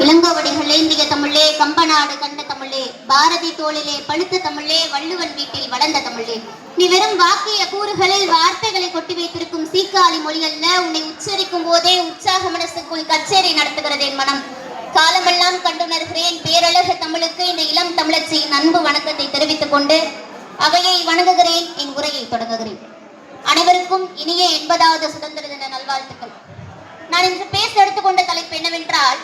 இளங்கோவடிகள் ஏந்திய தமிழே, கம்பநாடு கண்ட தமிழே, பாரதி தோளிலே பழுத்த தமிழே, வள்ளுவன் வீட்டில் வளர்ந்த தமிழே. நீ வெறும் வாக்கிய கூறுகளில் வார்த்தைகளை கொட்டி வைத்திருக்கும் சீக்காளி மொழி அல்ல. உன்னை உச்சரிக்கும் போதே உற்சாக மனசுக்குள் கச்சேரி நடத்துகிறது என் மனம். காலமெல்லாம் கண்டுணர்கிறேன் பேரழகு தமிழுக்கு இந்த இளம் தமிழச்சியின் அன்பு வணக்கத்தை தெரிவித்துக் கொண்டு அவையை வணங்குகிறேன். என் உரையை தொடங்குகிறேன். அனைவருக்கும் இனிய 80வது சுதந்திர தின நல்வாழ்த்துக்கள். நான் இன்று பேச எடுத்துக்கொண்ட தலைப்பு என்னவென்றால்,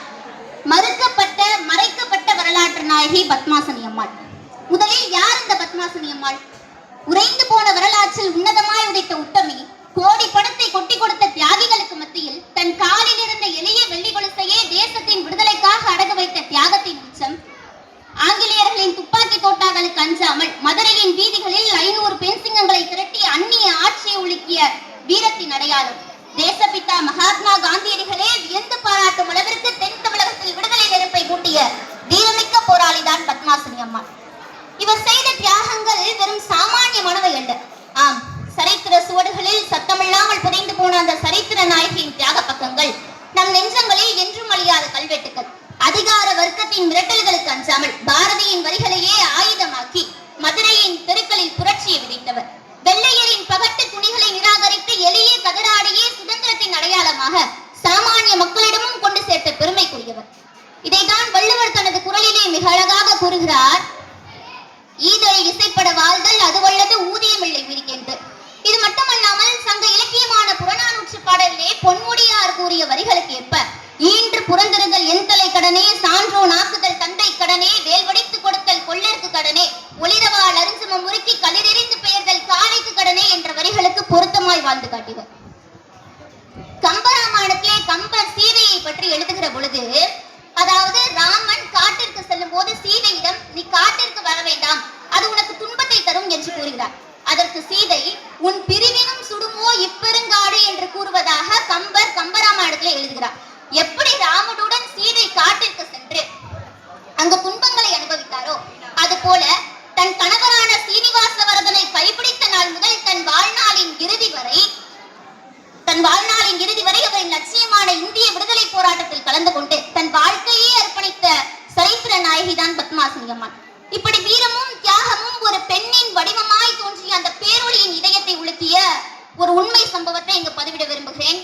மறுக்கப்பட்ட மறைக்கப்பட்ட வரலாற்று நாயகி பத்மாசனி அம்மாள். முதலில் யார் இந்த பத்மாசனி அம்மாள்? உறைந்து போன வரலாற்றில் உன்னதமாய் உதைத்த உத்தமி, கோடி பணத்தை கொட்டி கொடுத்த தியாகிகளுக்கு மத்தியில் தன் காலில் இருந்த எளிய வெள்ளி கொலுசையே தேசத்தின் விடுதலைக்காக அடகு வைத்த தியாகத்தின் உச்சம். ஆங்கிலேயர்களின் துப்பாக்கி தோட்டாக்களுக்கு அஞ்சாமல் மதுரையின் வீதிகளில் 500 பெண் சிங்கங்களை திரட்டி அந்நிய ஆட்சியை உலுக்கிய வீரத்தின் அடையாளம். தேசப்பிதா மகாத்மா காந்தியடிகளே வியந்து பாராட்டும் அளவிற்கு தென் தமிழகத்தில் விடுதலை நெருப்பை மூட்டிய வீரமிக்க போராளிதான் பத்மாசனி அம்மாள். இவர் செய்த தியாகங்கள் வெறும் சாமானியமானவை அல்ல. ஆம், சரித்திர சுவடுகளில் சத்தமில்லாமல் புதைந்து போன அந்த சரித்திர நாயகியின் தியாக பக்கங்கள் நம் நெஞ்சங்களில் என்றும் அழியாத கல்வெட்டுக்கள். அதிகார வர்க்கத்தின் மிரட்டல்களுக்கு அஞ்சாமல் பாரதியின் வரிகளையே ஆயுதமாக்கி மதுரையின் தெருக்களில் புரட்சியை விதைத்தவர். வெள்ளையரின் பகட்டு துணிகளை நிராகரித்து எளிய கதராடியே சுதந்திரத்தின் அடையாளமாக சாமானிய மக்களிடமும் கொண்டு சேர்த்த பெருமைக்குரியவர். இதைதான் வள்ளுவர் தனது குரலிலே மிக அழகாக கூறுகிறார். ஈதழி இசைப்பட வாழ்தல் அதுவல்லது ஊதியமில்லை உயிர்க்கென்று. இது மட்டுமல்லாமல் சங்க இலக்கியமான புறநானூற்று பாடலிலே பொன்முடியார் கூறிய வரிகளுக்கு ஏற்ப, ஈன்று புறந்திருந்தல் என் தலை கடனே, சான்றோ நாக்குதல் தந்தை கடனே, வேல்வடித்து கொடுத்தல் கொள்ளற்கு கடனே, ஒளிரவாள் அருஞ்சமம் முறுக்கி களிரெறிந்து பெயர்தல் காலைக்கு கடனே என்ற வரிகளுக்கு பொருத்தமாய் வாழ்ந்து காட்டிவர். கம்பராமாயணத்திலே கம்பர் சீதையை பற்றி எழுதுகிற பொழுது, அதாவது ராமன் காட்டிற்கு செல்லும் போது சீதையிடம் நீ காட்டிற்கு வர வேண்டாம், அது உனக்கு துன்பத்தை தரும் என்று கூறுகிறார். அதற்கு சீதை உன் பிரிவினும் சுடுமோ இப்பெருங்காடு என்று கூறுவதாக கம்பர் கம்பராமாயணத்திலே எழுதுகிறார். எப்படி ராமனுடன் சீதை காட்டிற்கு சென்று அங்கு துன்பங்களை அனுபவித்தாரோ, அது போல தன் கணவரான சீனிவாசவரதனை கைப்பிடித்த நாள் முதல் தன் வாழ்நாளின் இறுதி வரை அவரின் லட்சியமான இந்திய விடுதலை போராட்டத்தில் கலந்து கொண்டு தன் வாழ்க்கையை அர்ப்பணித்த சரித்திர நாயகிதான் பத்மாசனி அம்மாள். இப்படி வீரமும் தியாகமும் ஒரு பெண்ணின் வடிவமாய் தோன்றிய அந்த பேரொளியின் இதயத்தை உலுக்கிய ஒரு உண்மை சம்பவத்தை இங்கு பதிவிட விரும்புகிறேன்.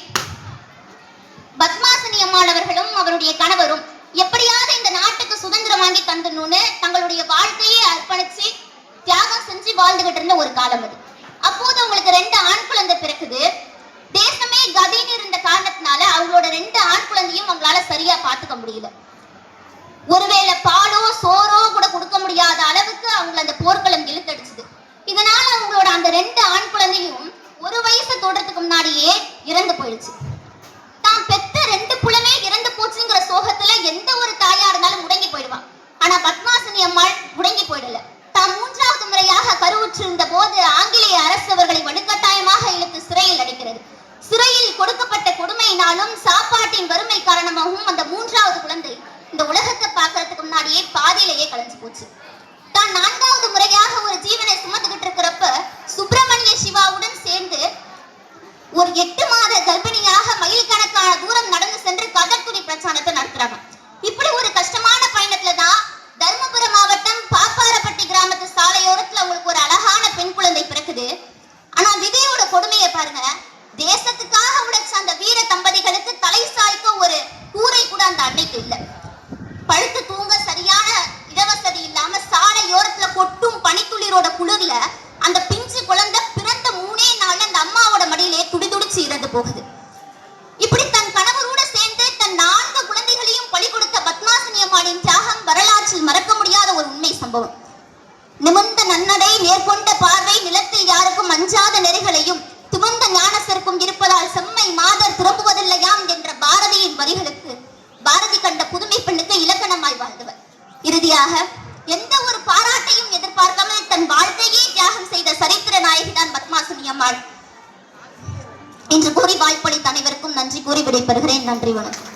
பத்மாசனி அம்மாள் அவர்களும் அவருடைய கணவரும் எப்படியாவது இந்த நாட்டுக்கு சுதந்திரம் வாங்கி தந்தணும்னு தங்களுடைய வாழ்க்கையை அர்ப்பணிச்சு தியாகம் செஞ்சு வாழ்ந்துகிட்டு இருந்த ஒரு காலம் அது. அப்போது அவங்களுக்கு 2 ஆண் குழந்தை பிறக்குது. தேசமே கதின்னு இருந்த காரணத்தினால அவங்களோட 2 ஆண் குழந்தையும் அவங்களால சரியா பாத்துக்க முடியல. ஒருவேளை பாலோ சோறோ கூட கொடுக்க முடியாத அளவுக்கு அவங்களை அந்த போர்க்களம் இழுத்தடிச்சுது. இதனால அவங்களோட அந்த 2 ஆண் குழந்தையும் 1 வயசு தொடுறதுக்கு முன்னாடியே இறந்து போயிடுச்சு. தான் பெத்த 2 புலமே இறந்து போச்சுங்கிற சோகத்துல எந்த ஒரு தாயா இருந்தாலும் முடங்கி போயிடுவான். ஆனா பத்மாசனி அம்மாள் முடங்கி போயிடல. தாம் 3வது முறையாக கருவுற்றிருந்த போது ஆங்கிலேய அரசு அவர்களை வலுக்கட்டாயமாக இழுத்து சிறையில் அடைக்கிறது. சிறையில் கொடுக்கப்பட்ட கொடுமையினாலும் சாப்பாட்டின் வறுமை காரணமாகவும் அந்த 3வது குழந்தை இந்த உலகத்தை பார்க்கறதுக்கு முன்னாடியே பாதியிலேயே கலைஞ்சு போச்சு. தான் 4வது முறையாக ஒரு ஜீவனை சுமந்துகிட்டு இருக்கிறப்ப சுப்பிரமணிய சிவாவுடன் சேர்ந்து ஒரு 8 மாத கர்ப்பிணியாக மைல் கணக்கான தூரம் நடந்து சென்று கதர்துணி பிரச்சாரத்தை நடத்துறாங்க. இப்படி ஒரு கஷ்டமான பயணத்துல தான் தர்மபுரம் மாவட்டம் பாப்பாரப்பட்டி கிராமத்து சாலையோரத்துல அவங்களுக்கு ஒரு அழகான பெண் குழந்தை பிறக்குது. ஆனா விதியோட கொடுமையை பாருங்க. தேசத்துக்காக உழைச்ச அந்த வீர தம்பதிகளுக்கு தலை சாய்க்க ஒரு கூரை கூட அந்த அன்னைக்கு இல்ல. படுத்து தூங்க சரியான இடவசதி இல்லாம சாலையோரத்துல கொட்டும் பனித்துளிரோட குளிர்ல அந்த பிஞ்சு குழந்தை பிறந்த 3 நாள்ல அந்த அம்மாவோட மடியிலே துடிதுடிச்சு இறந்து போகுது. இப்படி தன் கணவரோட சேர்ந்து தன் 4 குழந்தைகளையும் பலி கொடுத்த பத்மாசனி அம்மாளின் தியாகம் வரலாற்றில் மறக்க முடியாத ஒரு உண்மை சம்பவம். நிமிர்ந்த நன்னடை, நேர்கொண்ட பார்வை, நிலத்தில் யாருக்கும் அஞ்சாத நெறிகளையும் துமந்த ஞான செருக்கும் இருப்பதால் செம்மை மாதர் திரும்புவதில்லையாம் என்ற பாரதியின் வரிகளுக்கு பாரதி கண்ட புதுமை பெண்ணுக்கு இலக்கணமாய் வாழ்ந்தவர். இறுதியாக எந்த ஒரு பாராட்டையும் எதிர்பார்க்காமல் தன் வாழ்க்கையே தியாகம் செய்த சரித்திர நாயகிதான் பத்மாசனி அம்மாள் என்று கூறி வாய்ப்பளித்த அனைவருக்கும் நன்றி கூறி விடைபெறுகிறேன். நன்றி, வணக்கம்.